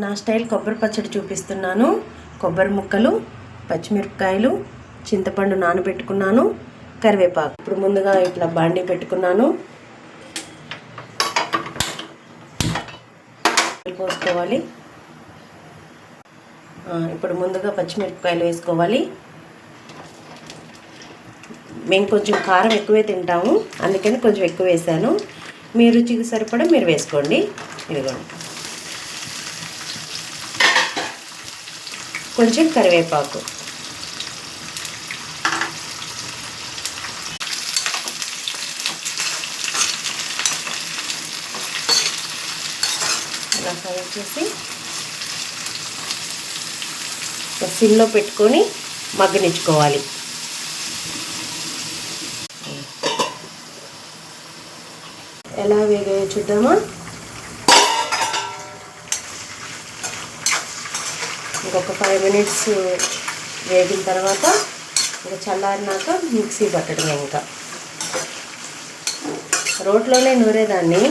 నా స్టైల్ కొబ్బరి పచ్చడి చూపిస్తున్నాను. కొబ్బరి ముక్కలు, పచ్చిమిరపకాయలు, చింతపండు నానబెట్టుకున్నాను, కరివేపాకు. ఇప్పుడు ముందుగా ఇట్లా బాండీ పెట్టుకున్నాను. పోసుకోవాలి. ఇప్పుడు ముందుగా పచ్చిమిరపకాయలు వేసుకోవాలి. మేము కొంచెం కారం ఎక్కువే తింటాము, అందుకని కొంచెం ఎక్కువ వేసాను. మీ రుచికి సరిపడా మీరు వేసుకోండి. ఇదిగోండి, కొంచెం కరివేపాకు, ఇలా ఫ్రై చేసి సిమ్లో పెట్టుకొని మగ్గనిచ్చుకోవాలి. ఎలా వేగాయో చూద్దామా. ఇంకొక 5 మినిట్స్ వేగిన తర్వాత ఇంకా చల్లారినాక మిక్సీ పట్టడమే. ఇంకా రోట్లోనే నూరేదాన్ని,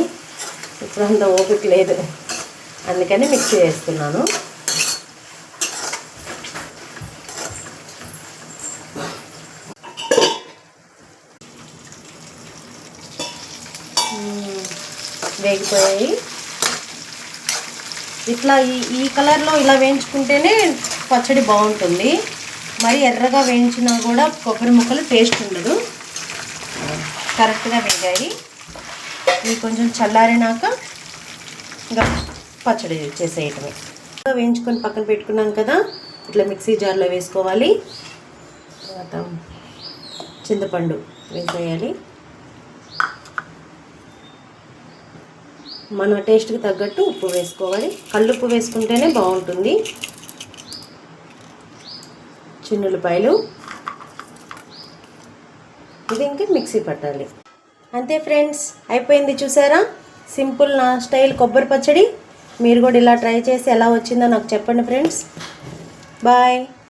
ఇప్పుడు అంత ఓపిక లేదు, అందుకని మిక్సీ వేస్తున్నాను. వేగిపోయాయి. ఇట్లా ఈ కలర్లో ఇలా వేయించుకుంటేనే పచ్చడి బాగుంటుంది. మరి ఎర్రగా వేయించినా కూడా కొబ్బరి ముక్కలు టేస్ట్ ఉండదు. కరెక్ట్గా వేగాయి. ఇవి కొంచెం చల్లారినాక ఇంకా పచ్చడి చేసేయటమే. వేయించుకొని పక్కన పెట్టుకున్నాం కదా, ఇట్లా మిక్సీ జార్లో వేసుకోవాలి. తర్వాత చింతపండు వేసేయాలి. మన టేస్ట్కి తగ్గట్టు ఉప్పు వేసుకోవాలి. కల్లుప్పు వేసుకుంటేనే బాగుంటుంది. చిన్నులపాయలు, ఇది ఇంకా మిక్సీ పట్టాలి. అంతే ఫ్రెండ్స్, అయిపోయింది. చూసారా, సింపుల్ నా స్టైల్ కొబ్బరి పచ్చడి. మీరు కూడా ఇలా ట్రై చేసి ఎలా వచ్చిందో నాకు చెప్పండి ఫ్రెండ్స్. బాయ్.